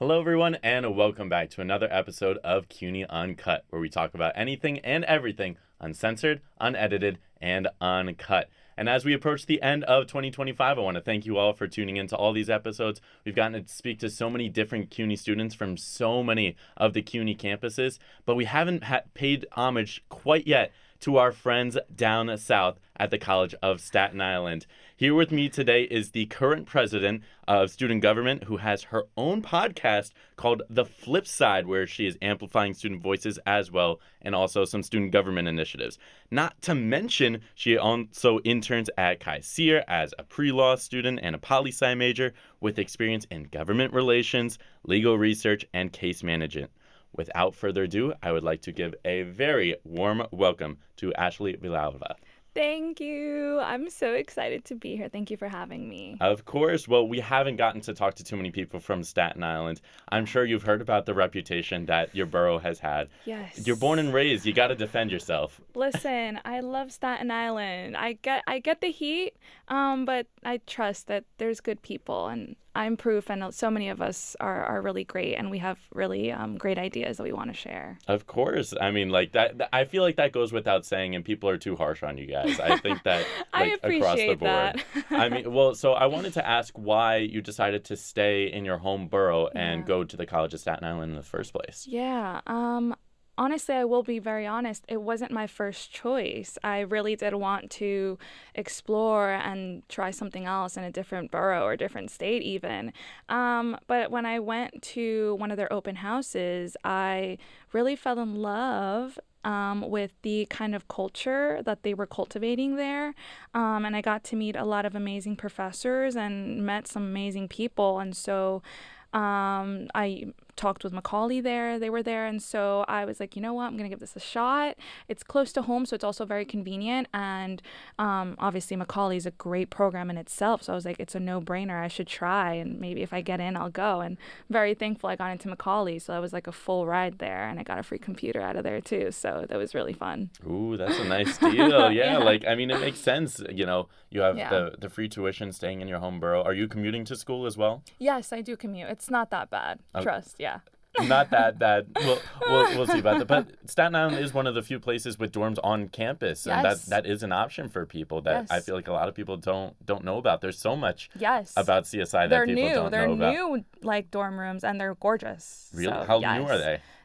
Hello, everyone, and welcome back to another episode of CUNY Uncut, where we talk about anything and everything uncensored, unedited, and uncut. And as we approach the end of 2025, I want to thank you all for tuning into all these episodes. We've gotten to speak to so many different CUNY students from so many of the CUNY campuses, but we haven't paid homage quite yet to our friends down south at the College of Staten Island. Here with me today is the current president of student government, who has her own podcast called The Flip Side, where she is amplifying student voices as well, and also some student government initiatives. Not to mention, she also interns at Chi Sear as a pre-law student and a poli-sci major with experience in government relations, legal research, and case management. Without further ado, I would like to give a very warm welcome to Ashley Villalva. Thank you. I'm so excited to be here. Thank you for having me. Of course. Well, we haven't gotten to talk to too many people from Staten Island. I'm sure you've heard about the reputation that your borough has had. Yes. You're born and raised. You got to defend yourself. Listen, I love Staten Island. I get the heat, but I trust that there's good people, and I'm proof, and so many of us are really great, and we have really great ideas that we want to share. Of course. I mean, like that. I feel like that goes without saying, and people are too harsh on you guys. I think that I like appreciate across the board. that. I mean, well, so I wanted to ask why you decided to stay in your home borough and go to the College of Staten Island in the first place. Yeah. Honestly, I will be very honest. It wasn't my first choice. I really did want to explore and try something else in a different borough or different state even. But when I went to one of their open houses, I really fell in love with the kind of culture that they were cultivating there. And I got to meet a lot of amazing professors and met some amazing people. And so I talked with Macaulay there. They were there. And so I was like, you know what? I'm going to give this a shot. It's close to home, so it's also very convenient. And obviously, Macaulay is a great program in itself. So I was like, it's a no-brainer. I should try. And maybe if I get in, I'll go. And very thankful I got into Macaulay. So that was like a full ride there. And I got a free computer out of there, too. So that was really fun. Ooh, that's a nice deal. Yeah, Yeah. like, I mean, it makes sense. You know, you have Yeah. the free tuition staying in your home borough. Are you commuting to school as well? Yes, I do commute. It's not that bad. Oh. Trust, yeah. Not that bad. We'll see about that. But Staten Island is one of the few places with dorms on campus, and Yes. that is an option for people that I Yes. feel like a lot of people don't know about. There's so much Yes. about CSI that They're people new. don't They're know about. new, like dorm rooms, and they're gorgeous. Really? So, How new yes. are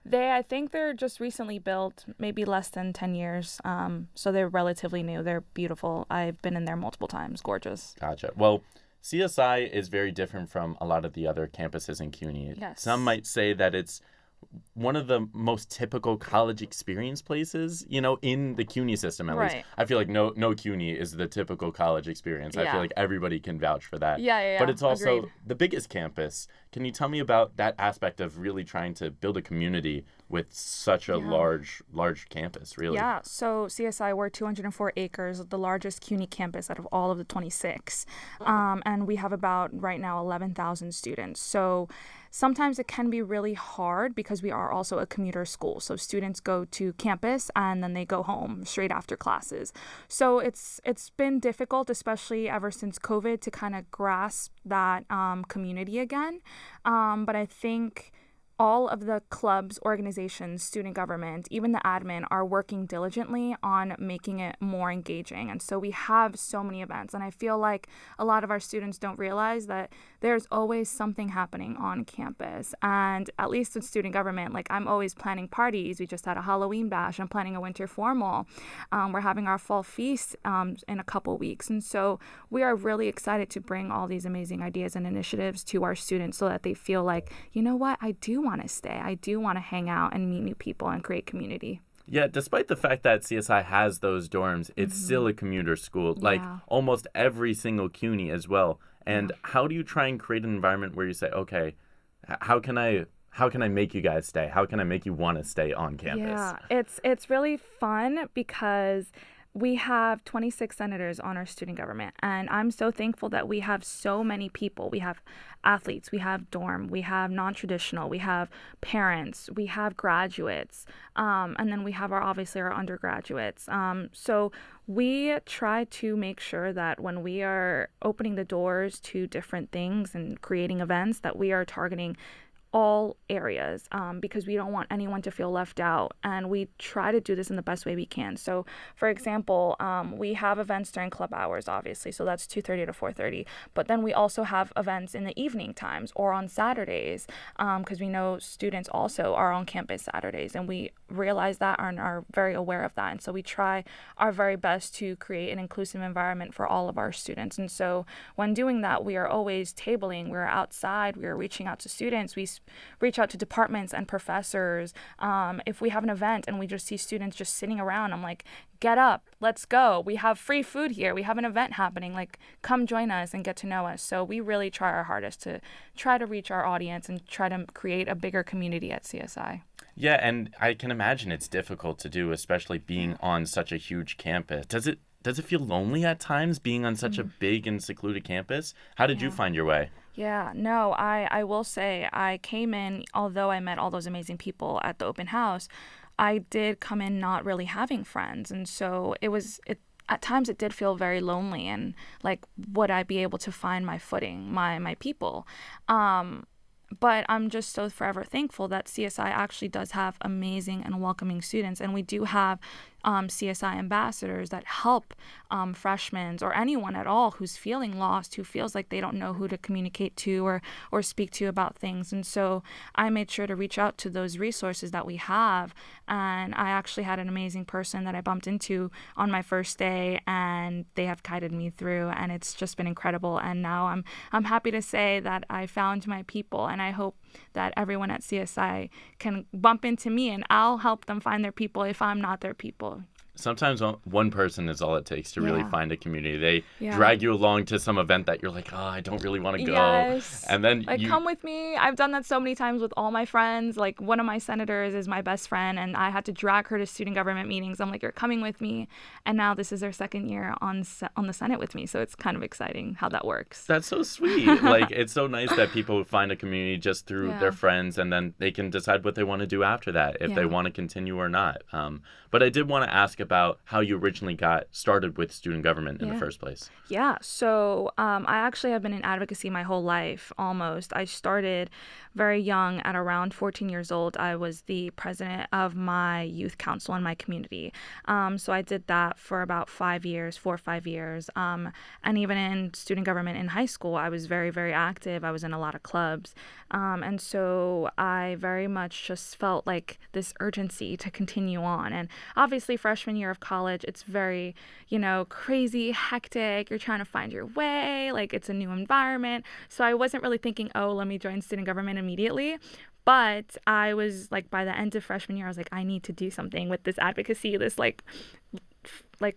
they? I think they're just recently built, maybe less than 10 years. So they're relatively new. They're beautiful. I've been in there multiple times. Gorgeous. Gotcha. Well, CSI is very different from a lot of the other campuses in CUNY. Yes. Some might say that it's one of the most typical college experience places, you know, in the CUNY system at least. Right. I feel like no CUNY is the typical college experience. I Yeah. feel like everybody can vouch for that. Yeah. But it's also Agreed. the biggest campus. Can you tell me about that aspect of really trying to build a community with such a large campus, really? Yeah, so CSI, we're 204 acres, the largest CUNY campus out of all of the 26. And we have about, right now, 11,000 students. So sometimes it can be really hard because we are also a commuter school. So students go to campus and then they go home straight after classes. So it's been difficult, especially ever since COVID, to kind of grasp that community again. But I think all of the clubs, organizations, student government, even the admin are working diligently on making it more engaging. And so we have so many events. And I feel like a lot of our students don't realize that there's always something happening on campus. And at least with student government, like I'm always planning parties. We just had a Halloween bash. I'm planning a winter formal. We're having our fall feast in a couple weeks. And so we are really excited to bring all these amazing ideas and initiatives to our students so that they feel like, you know what, I do want to stay. I do want to hang out and meet new people and create community. Yeah, despite the fact that CSI has those dorms, it's still a commuter school, like almost every single CUNY as well. And how do you try and create an environment where you say, okay, how can I make you guys stay? How can I make you want to stay on campus? Yeah, it's really fun because we have 26 senators on our student government, and I'm so thankful that we have so many people. We have athletes, we have dorm, we have non-traditional, we have parents, we have graduates, and then we have obviously our undergraduates. So we try to make sure that when we are opening the doors to different things and creating events, that we are targeting all areas because we don't want anyone to feel left out, and we try to do this in the best way we can. So for example, we have events during club hours, obviously, so that's 2:30 to 4:30, but then we also have events in the evening times or on Saturdays, because we know students also are on campus Saturdays, and we realize that and are very aware of that, and so we try our very best to create an inclusive environment for all of our students. And so when doing that, we are always tabling, we're outside, we're reaching out to students, we reach out to departments and professors. If we have an event and we just see students just sitting around, I'm like, get up, let's go. We have free food here. We have an event happening. Like, come join us and get to know us. So we really try our hardest to try to reach our audience and try to create a bigger community at CSI. Yeah, and I can imagine it's difficult to do, especially being on such a huge campus. Does it feel lonely at times being on such a big and secluded campus? How did you find your way? Yeah, no, I will say I came in, although I met all those amazing people at the open house, I did come in not really having friends. And so at times it did feel very lonely, and like, would I be able to find my footing, my people? But I'm just so forever thankful that CSI actually does have amazing and welcoming students. And we do have CSI ambassadors that help freshmen or anyone at all who's feeling lost, who feels like they don't know who to communicate to or speak to about things. And so I made sure to reach out to those resources that we have. And I actually had an amazing person that I bumped into on my first day, and they have guided me through, and it's just been incredible. And now I'm happy to say that I found my people, and I hope that everyone at CSI can bump into me and I'll help them find their people if I'm not their people. Sometimes one person is all it takes to really find a community. They Yeah. drag you along to some event that you're like, oh, I don't really want to go. Yes. And then Like, come with me. I've done that so many times with all my friends. Like, one of my senators is my best friend, and I had to drag her to student government meetings. I'm like, you're coming with me. And now this is her second year on the Senate with me. So it's kind of exciting how that works. That's so sweet. Like, it's so nice that people find a community just through their friends, and then they can decide what they want to do after that, if they want to continue or not. But I did want to ask about how you originally got started with student government in the first place. Yeah, so I actually have been in advocacy my whole life, almost. I started very young. At around 14 years old, I was the president of my youth council in my community. So I did that for about 4 or 5 years. And even in student government in high school, I was very, very active. I was in a lot of clubs. And so I very much just felt like this urgency to continue on. And obviously, freshman year of college, it's very, crazy, hectic. You're trying to find your way. Like, it's a new environment. So I wasn't really thinking, oh, let me join student government immediately. But I was like, by the end of freshman year, I was like, I need to do something with this advocacy, this like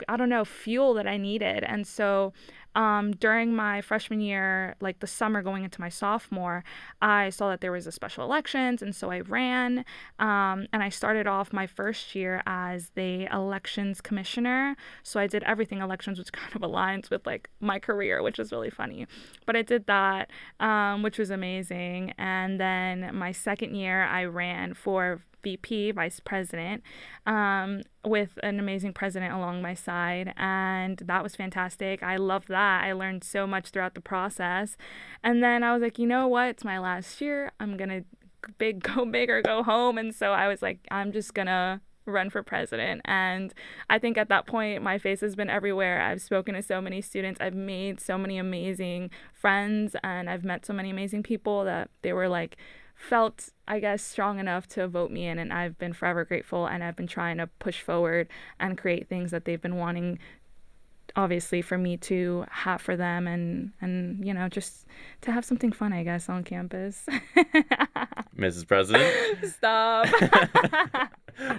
I don't know, fuel that I needed. And so during my freshman year, like the summer going into my sophomore, I saw that there was a special elections, and so I ran. And I started off my first year as the elections commissioner. So I did everything elections, which kind of aligns with like my career, which is really funny. But I did that, which was amazing. And then my second year, I ran for VP, vice president, with an amazing president along my side, and that was fantastic. I loved that. I learned so much throughout the process. And then I was like, you know what? It's my last year. I'm gonna go big or go home. And so I was like, I'm just gonna run for president. And I think at that point, my face has been everywhere. I've spoken to so many students. I've made so many amazing friends, and I've met so many amazing people that they were like, felt, I guess, strong enough to vote me in, and I've been forever grateful, and I've been trying to push forward and create things that they've been wanting, obviously, for me to have for them, and just to have something fun, I guess, on campus. Mrs. President? Stop.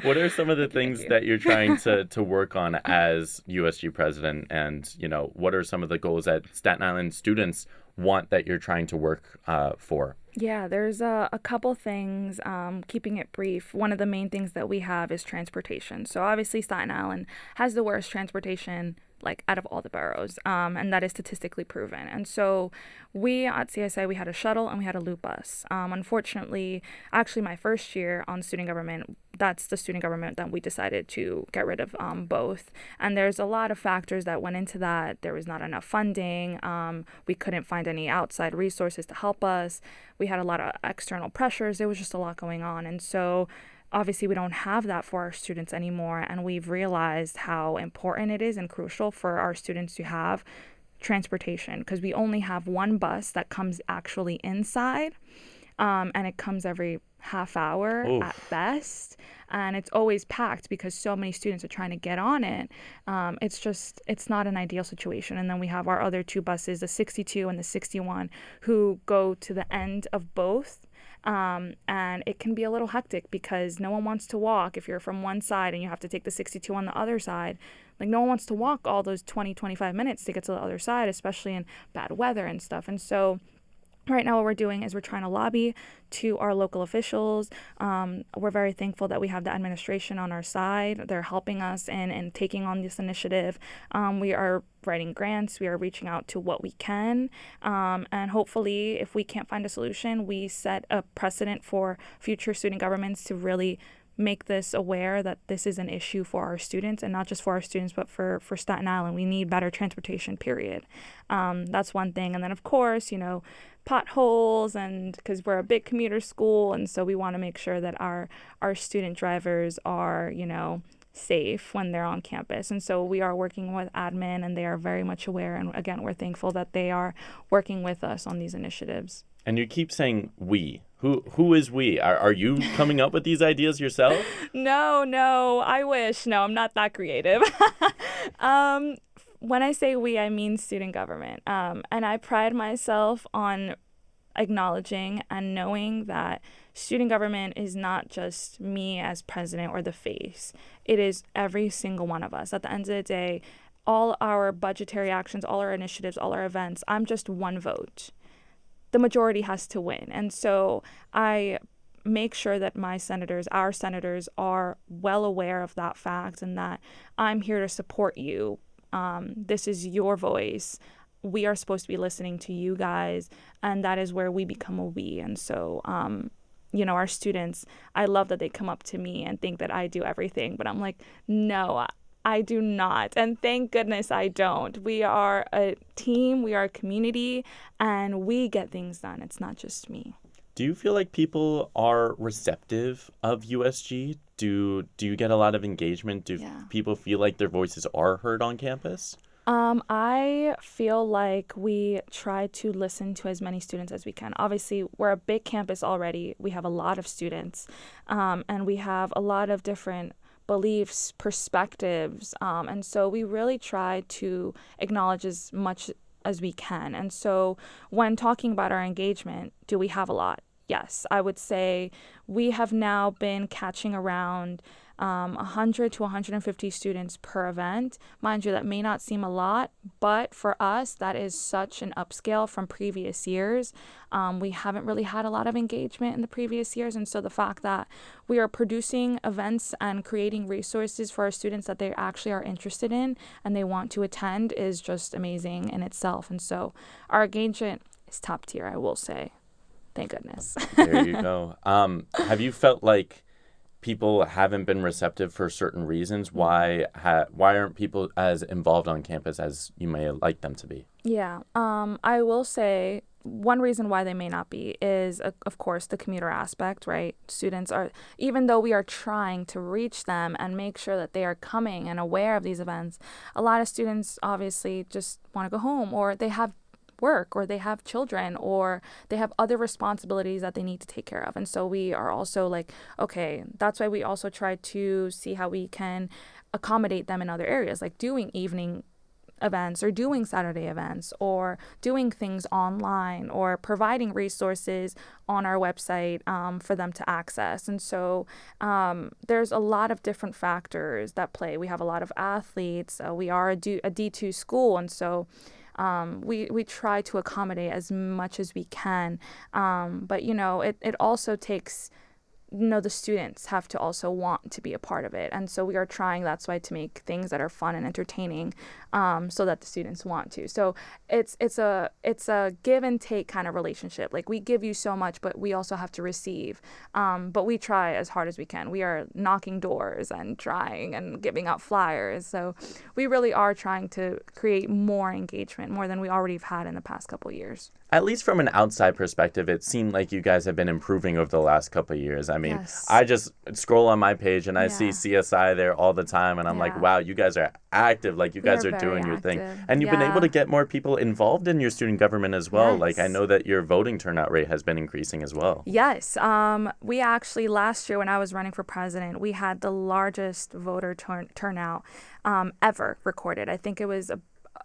What are some of the things that you're trying to work on as USG president, and what are some of the goals that Staten Island students want that you're trying to work for? Yeah, there's a couple things, keeping it brief. One of the main things that we have is transportation. So obviously Staten Island has the worst transportation like out of all the boroughs, and that is statistically proven. And so we at CSI, we had a shuttle and we had a loop bus. Unfortunately, actually my first year on student government, that's the student government that we decided to get rid of both. And there's a lot of factors that went into that. There was not enough funding. We couldn't find any outside resources to help us. We had a lot of external pressures. There was just a lot going on. And so obviously we don't have that for our students anymore, and we've realized how important it is and crucial for our students to have transportation, because we only have one bus that comes actually inside, and it comes every half hour at best, and it's always packed because so many students are trying to get on it. It's not an ideal situation. And then we have our other two buses, the 62 and the 61, who go to the end of both. And it can be a little hectic because no one wants to walk. If you're from one side and you have to take the 62 on the other side, like no one wants to walk all those 20-25 minutes to get to the other side, especially in bad weather and stuff. And so right now what we're doing is we're trying to lobby to our local officials. We're very thankful that we have the administration on our side. They're helping us in taking on this initiative. We are writing grants. We are reaching out to what we can. And hopefully, if we can't find a solution, we set a precedent for future student governments to really make this aware that this is an issue for our students, and not just for our students, but for Staten Island. We need better transportation, period. That's one thing. And then, of course, potholes, and because we're a big commuter school, and so we want to make sure that our student drivers are, safe when they're on campus. And so we are working with admin, and they are very much aware. And again, we're thankful that they are working with us on these initiatives. And you keep saying we. Who is we? Are you coming up with these ideas yourself? No, I wish. No, I'm not that creative. When I say we, I mean student government. And I pride myself on acknowledging and knowing that student government is not just me as president or the face. It is every single one of us. At the end of the day, all our budgetary actions, all our initiatives, all our events, I'm just one vote. The majority has to win. And so I make sure that our senators are well aware of that fact, and that I'm here to support you. This is your voice. We are supposed to be listening to you guys, and that is where we become a we. And so, our students, I love that they come up to me and think that I do everything, but I'm like, no, I do not. And thank goodness I don't. We are a team, we are a community, and we get things done. It's not just me. Do you feel like people are receptive of USG? Do you get a lot of engagement? Do people feel like their voices are heard on campus? I feel like we try to listen to as many students as we can. Obviously, we're a big campus already. We have a lot of students, and we have a lot of different beliefs, perspectives, and so we really try to acknowledge as much as we can. And so when talking about our engagement, do we have a lot? Yes, I would say we have now been catching around 100 to 150 students per event. Mind you, that may not seem a lot, but for us, that is such an upscale from previous years. We haven't really had a lot of engagement in the previous years, and so the fact that we are producing events and creating resources for our students that they actually are interested in and they want to attend is just amazing in itself. And so our engagement is top tier, I will say. Thank goodness. There you go. Have you felt like people haven't been receptive for certain reasons? Why aren't people as involved on campus as you may like them to be? Yeah, I will say one reason why they may not be is, of course, the commuter aspect, right? Students are, even though we are trying to reach them and make sure that they are coming and aware of these events, a lot of students obviously just want to go home, or they have work, or they have children, or they have other responsibilities that they need to take care of. And so we are also like, okay, that's why we also try to see how we can accommodate them in other areas, like doing evening events or doing Saturday events or doing things online or providing resources on our website for them to access. And so there's a lot of different factors that play. We have a lot of athletes. We are a D2 school, and so we try to accommodate as much as we can. But, it also takes the students have to also want to be a part of it. And so we are trying, that's why, to make things that are fun and entertaining, so that the students want to. So it's a give and take kind of relationship. Like, we give you so much, but we also have to receive. But we try as hard as we can. We are knocking doors and trying and giving out flyers. So we really are trying to create more engagement, more than we already have had in the past couple of years. At least from an outside perspective, it seemed like you guys have been improving over the last couple of years. I mean, Yes. I just scroll on my page and I see Yeah. CSI there all the time, and I'm like, Yeah. wow, you guys are active. Like, you We guys are are doing very your thing. active. And you've been able Yeah. to get more people involved in your student government as well. Like, I Yes. know that your voting turnout rate has been increasing as well. Yes. We actually, last year when I was running for president, we had the largest voter turnout ever recorded. I think it was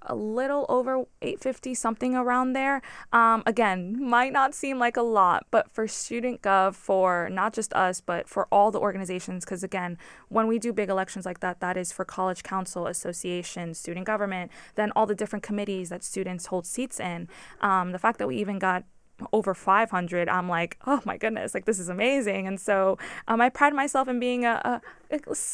a little over 850, something around there. Again, might not seem like a lot, but for Student Gov, for not just us, but for all the organizations, because again, when we do big elections like that, that is for college council, association, student government, then all the different committees that students hold seats in. The fact that we even got over 500, I'm like, oh my goodness, like, this is amazing. And so I pride myself in being a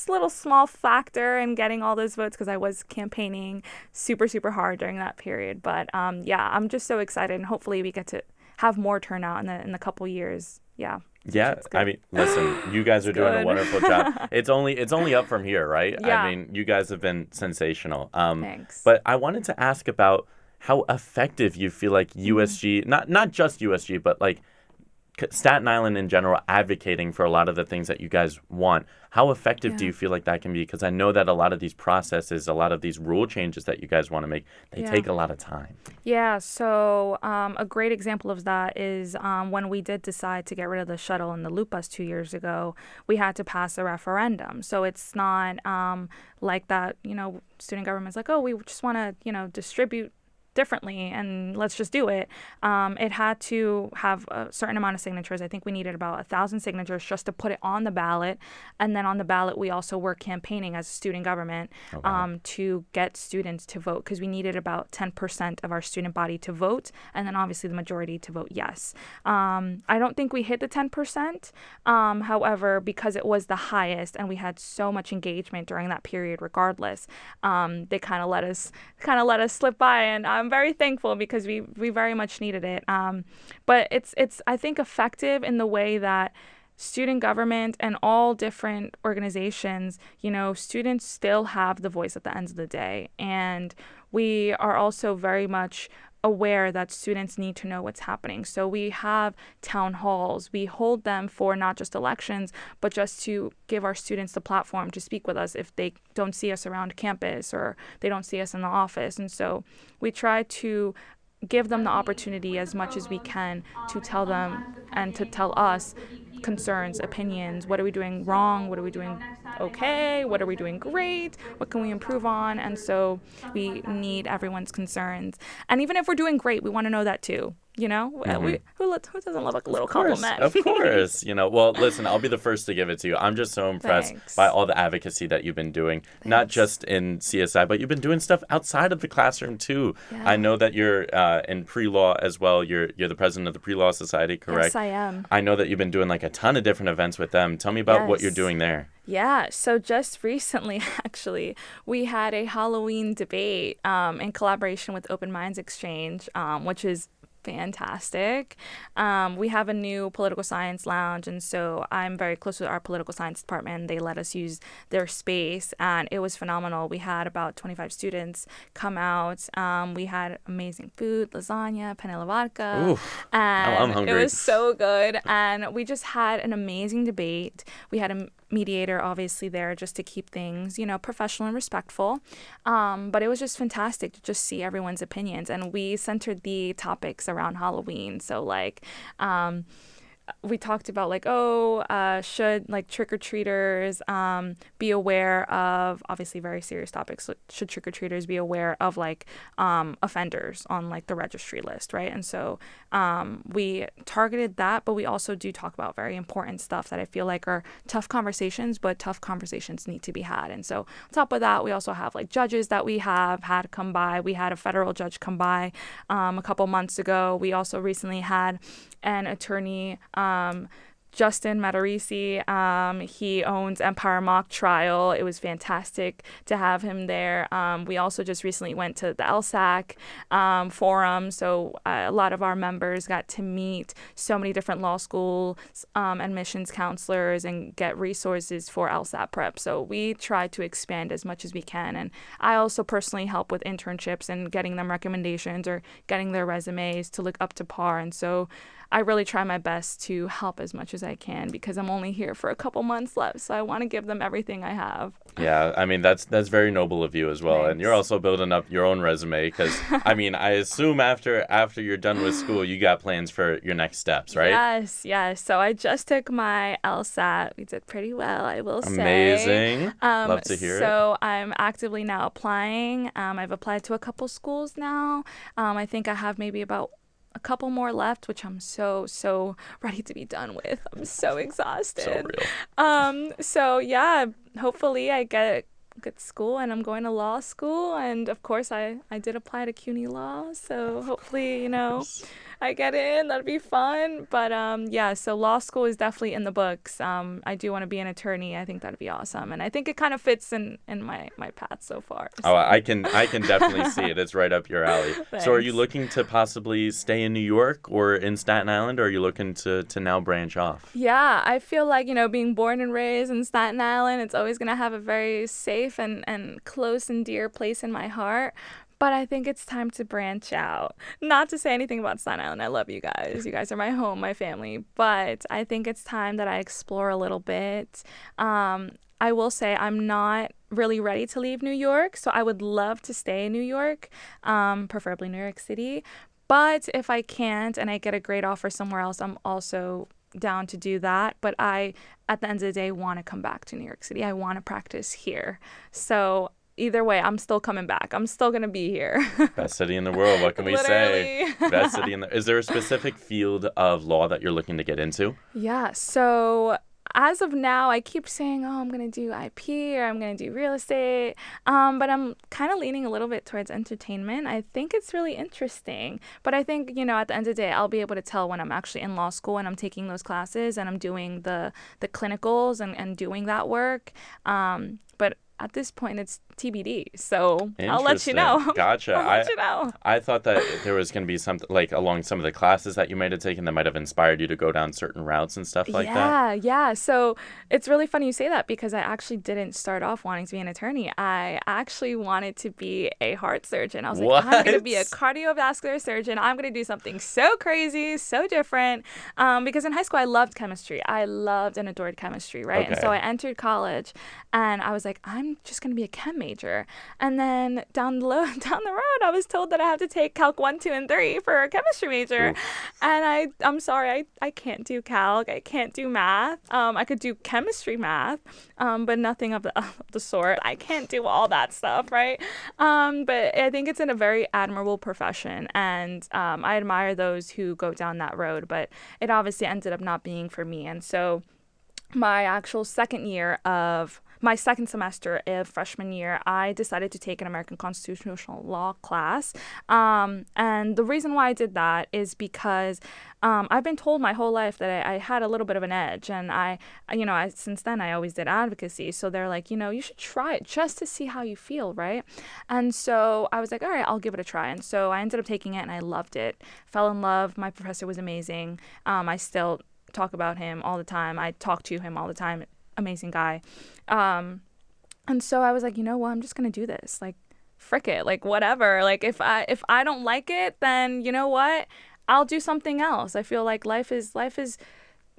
little small factor in getting all those votes, because I was campaigning super, super hard during that period. But yeah, I'm just so excited, and hopefully we get to have more turnout in the couple years. Yeah. Yeah, It's good. I mean, listen, you guys are doing a good. wonderful job. It's only up from here, right? Yeah. I mean, you guys have been sensational. Thanks. But I wanted to ask about how effective you feel like USG, not just USG, but like Staten Island in general, advocating for a lot of the things that you guys want. How effective do Yeah. you feel like that can be? Because I know that a lot of these processes, a lot of these rule changes that you guys want to make, they Yeah. take a lot of time. Yeah, so a great example of that is when we did decide to get rid of the shuttle and the loop bus 2 years ago, we had to pass a referendum. So it's not like that, student government's like, oh, we just want to, distribute differently and let's just do it. It had to have a certain amount of signatures. I think we needed about 1,000 signatures just to put it on the ballot. And then on the ballot, we also were campaigning as a student government to get students to vote, because we needed about 10% of our student body to vote, and then obviously the majority to vote yes. I don't think we hit the 10%. However, because it was the highest and we had so much engagement during that period regardless, they kind of let us slip by, and I'm very thankful because we very much needed it. But it's I think effective in the way that student government and all different organizations, students still have the voice at the end of the day. And we are also very much aware that students need to know what's happening. So we have town halls. We hold them for not just elections, but just to give our students the platform to speak with us if they don't see us around campus or they don't see us in the office. And so we try to give them the opportunity as much as we can to tell them and to tell us concerns, opinions. What are we doing wrong? What are we doing okay? What are we doing great? What can we improve on? And so we need everyone's concerns. And even if we're doing great, we want to know that too. Who doesn't love a little compliment? Of course. Well, listen, I'll be the first to give it to you. I'm just so impressed Thanks. by all the advocacy that you've been doing, not just in CSI, but you've been doing stuff outside of the classroom too. Yeah. I know that you're in pre-law as well. You're the president of the Pre-Law Society, correct? Yes, I am. I know that you've been doing like a ton of different events with them. Tell me about what you're Yes. doing there. Yeah, so just recently, actually, we had a Halloween debate in collaboration with Open Minds Exchange, which is fantastic. We have a new political science lounge, and so I'm very close with our political science department. They let us use their space, and it was phenomenal. We had about 25 students come out. We had amazing food, lasagna, penne alla vodka, Ooh, and I'm hungry. it was so good. And we just had an amazing debate. We had a mediator obviously there just to keep things, professional and respectful. But it was just fantastic to just see everyone's opinions. And we centered the topics around Halloween. So we talked about should trick-or-treaters be aware of, obviously very serious topics, should trick-or-treaters be aware of offenders on the registry list, right? And so we targeted that, but we also do talk about very important stuff that I feel like are tough conversations, but tough conversations need to be had. And so on top of that, we also have judges that we have had come by. We had a federal judge come by a couple months ago. We also recently had an attorney Justin Matarisi. He owns Empire Mock Trial. It was fantastic to have him there. We also just recently went to the LSAC forum, so a lot of our members got to meet so many different law school admissions counselors and get resources for LSAT prep. So we try to expand as much as we can. And I also personally help with internships and getting them recommendations or getting their resumes to look up to par. And so I really try my best to help as much as I can because I'm only here for a couple months left. So I want to give them everything I have. Yeah, I mean, that's very noble of you as well. Thanks. And you're also building up your own resume because, I mean, I assume after you're done with school, you got plans for your next steps, right? Yes. So I just took my LSAT. We did pretty well, I will say. Amazing. Love to hear it. So I'm actively now applying. I've applied to a couple schools now. I think I have maybe about a couple more left, which I'm so ready to be done with. I'm so exhausted. So real. So yeah, hopefully I get a good school and I'm going to law school. And of course I did apply to CUNY Law. So hopefully, I get in. That'd be fun. But yeah, so law school is definitely in the books. I do want to be an attorney. I think that'd be awesome. And I think it kind of fits in my path so far. So. Oh, I can definitely see it. It's right up your alley. Thanks. So are you looking to possibly stay in New York or in Staten Island, or are you looking to now branch off? Yeah, I feel like, being born and raised in Staten Island, it's always going to have a very safe and close and dear place in my heart. But I think it's time to branch out. Not to say anything about Staten Island. I love you guys. You guys are my home, my family. But I think it's time that I explore a little bit. I will say I'm not really ready to leave New York. So I would love to stay in New York, preferably New York City. But if I can't and I get a great offer somewhere else, I'm also down to do that. But I, at the end of the day, want to come back to New York City. I want to practice here. So either way, I'm still coming back. I'm still going to be here. Best city in the world. What can we say? Literally. Best city in the... Is there a specific field of law that you're looking to get into? Yeah. So as of now, I keep saying, I'm going to do IP or I'm going to do real estate. But I'm kind of leaning a little bit towards entertainment. I think it's really interesting. But I think, at the end of the day, I'll be able to tell when I'm actually in law school and I'm taking those classes and I'm doing the clinicals and doing that work. But at this point, it's TBD. So I'll let you know. Gotcha. I'll let you know. I thought that there was going to be something like along some of the classes that you might have taken that might have inspired you to go down certain routes and stuff like that. Yeah. So it's really funny you say that because I actually didn't start off wanting to be an attorney. I actually wanted to be a heart surgeon. I was like, I'm going to be a cardiovascular surgeon. I'm going to do something so crazy, so different. Because in high school, I loved chemistry. I loved and adored chemistry, right? Okay. And so I entered college and I was like, I'm just going to be a chem major. And then down the road, I was told that I have to take Calc 1, 2, and 3 for a chemistry major. Oof. And I'm sorry, I can't do Calc. I can't do math. I could do chemistry math, but nothing of the sort. I can't do all that stuff, right? But I think it's in a very admirable profession. And I admire those who go down that road. But it obviously ended up not being for me. And so my actual my second semester of freshman year, I decided to take an American constitutional law class. And the reason why I did that is because I've been told my whole life that I had a little bit of an edge. And since then, I always did advocacy. So they're like, you should try it just to see how you feel, right? And so I was like, all right, I'll give it a try. And so I ended up taking it and I loved it. Fell in love. My professor was amazing. I still talk about him all the time. I talk to him all the time. Amazing guy. And so I was like, I'm just going to do this. Like, frick it. Like, whatever. Like, if I don't like it, then you know what? I'll do something else. I feel like life is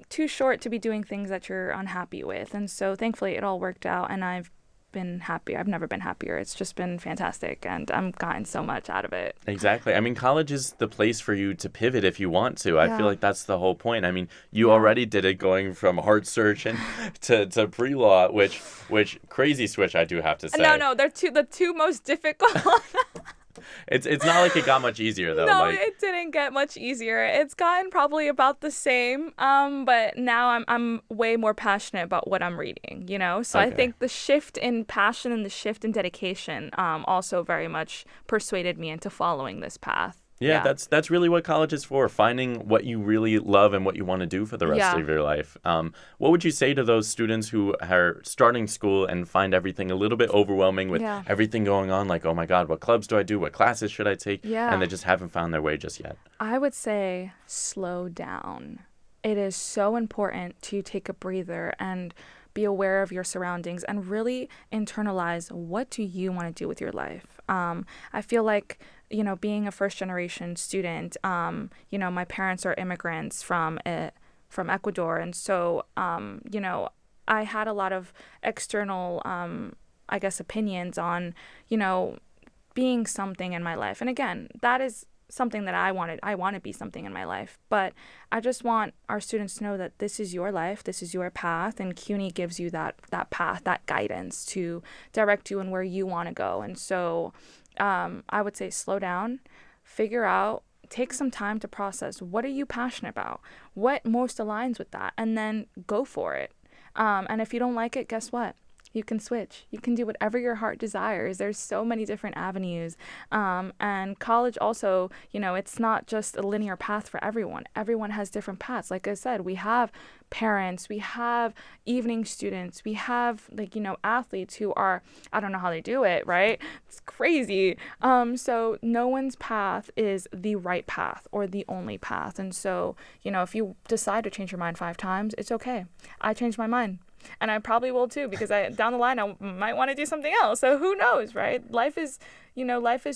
too short to be doing things that you're unhappy with. And so thankfully it all worked out and I've been happy. I've never been happier. It's just been fantastic and I've gotten so much out of it. Exactly. I mean, college is the place for you to pivot if you want to. I feel like that's the whole point. I mean, you already did it going from heart surgeon to pre-law, which crazy switch, I do have to say. No, they're the two most difficult. It's not like it got much easier though. No, it didn't get much easier. It's gotten probably about the same. But now I'm way more passionate about what I'm reading, So Okay. I think the shift in passion and the shift in dedication also very much persuaded me into following this path. Yeah, that's really what college is for, finding what you really love and what you want to do for the rest Yeah. of your life. What would you say to those students who are starting school and find everything a little bit overwhelming with Yeah. everything going on? Like, oh my God, what clubs do I do? What classes should I take? And Yeah. they just haven't found their way just yet. I would say slow down. It is so important to take a breather and be aware of your surroundings and really internalize, what do you want to do with your life? I feel like, being a first generation student, my parents are immigrants from Ecuador. And so, I had a lot of external, I guess, opinions on, being something in my life. And again, that is something that I wanted. I want to be something in my life. But I just want our students to know that this is your life, this is your path, and CUNY gives you that path, that guidance to direct you in where you want to go. And so I would say slow down, figure out, take some time to process, what are you passionate about? What most aligns with that? And then go for it. And if you don't like it, guess what? You can switch. You can do whatever your heart desires. There's so many different avenues. And college also, it's not just a linear path for everyone. Everyone has different paths. Like I said, we have parents, we have evening students, we have athletes who are, I don't know how they do it, right? It's crazy. So no one's path is the right path or the only path. And so, if you decide to change your mind 5 times, it's okay. I changed my mind. And I probably will too, because down the line I might want to do something else. So who knows, right? Life is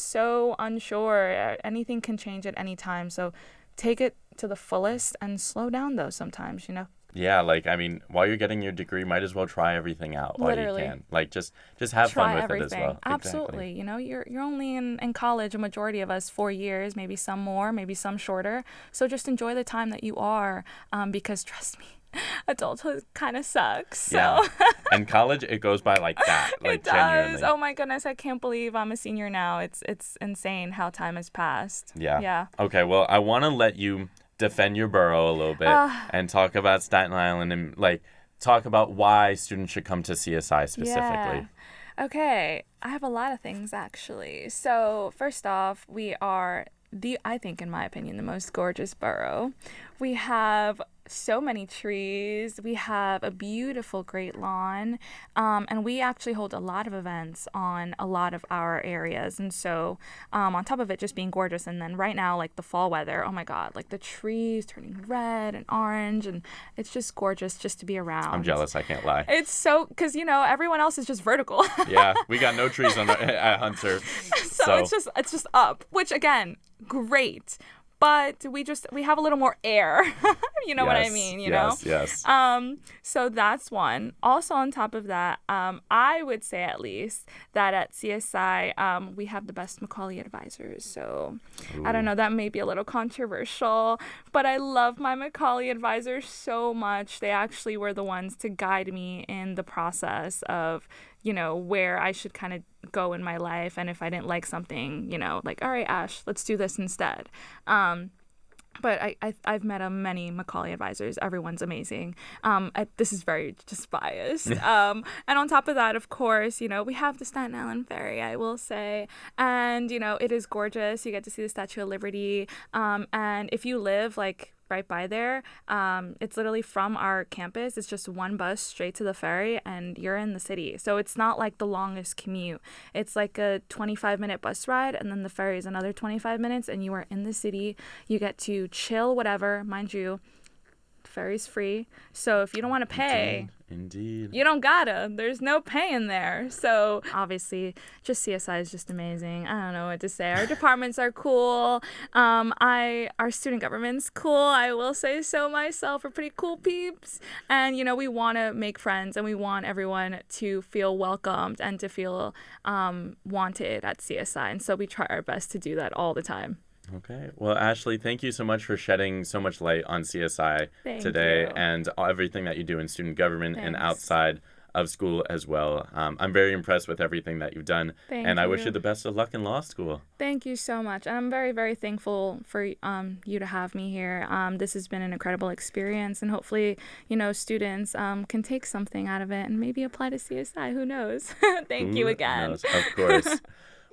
so unsure. Anything can change at any time. So take it to the fullest and slow down though sometimes, Yeah, while you're getting your degree, might as well try everything out while Literally. you can. Just have Try fun with everything. it as well. Absolutely. Exactly. You're only in college, a majority of us 4 years, maybe some more, maybe some shorter. So just enjoy the time that you are, because trust me, adulthood kind of sucks. So. Yeah. And college, it goes by like that. It does. Genuinely. Oh my goodness, I can't believe I'm a senior now. It's insane how time has passed. Yeah. Yeah. Okay, well, I want to let you defend your borough a little bit and talk about Staten Island and talk about why students should come to CSI specifically. Yeah. Okay, I have a lot of things actually. So first off, we are I think in my opinion, the most gorgeous borough. We have so many trees. We have a beautiful great lawn. And we actually hold a lot of events on a lot of our areas. And so on top of it just being gorgeous, and then right now, the fall weather, oh my God, the trees turning red and orange, and it's just gorgeous just to be around. I'm jealous, I can't lie. It's so, because, everyone else is just vertical. Yeah, we got no trees at Hunter. So it's just up, which again, great. But we have a little more air. You know what I mean, Yes. So that's one. Also on top of that, I would say at least that at CSI, we have the best Macaulay advisors. So I don't know, that may be a little controversial, but I love my Macaulay advisors so much. They actually were the ones to guide me in the process of, where I should kind of go in my life. And if I didn't like something, all right, Ash, let's do this instead. But I've met many Macaulay advisors. Everyone's amazing. This is very just biased. And on top of that, of course, we have the Staten Island Ferry, I will say. And, it is gorgeous. You get to see the Statue of Liberty. And if you live, right by there, it's literally from our campus. It's just one bus straight to the ferry and you're in the city. So it's not the longest commute. It's a 25-minute bus ride, and then the ferry is another 25 minutes and you are in the city. You get to chill, whatever. Mind you, the ferry's free. So if you don't want to pay, Indeed. you don't gotta. There's no paying there. So obviously, just CSI is just amazing. I don't know what to say. Our departments are cool. Our student government's cool. I will say so myself. We're pretty cool peeps. And we want to make friends, and we want everyone to feel welcomed and to feel wanted at CSI. And so we try our best to do that all the time. Okay. Well, Ashley, thank you so much for shedding so much light on CSI Thank today you. and everything that you do in student government and Thanks. outside of school as well. I'm very impressed with everything that you've done, and I wish you the best of luck in law school. Thank you so much. And I'm very, very thankful for you to have me here. This has been an incredible experience, and hopefully, students can take something out of it and maybe apply to CSI. Who knows? Thank you again. Who knows? Of course.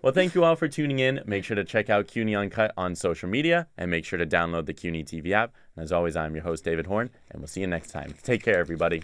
Well, thank you all for tuning in. Make sure to check out CUNY Uncut on social media and make sure to download the CUNY TV app. And as always, I'm your host, David Horn, and we'll see you next time. Take care, everybody.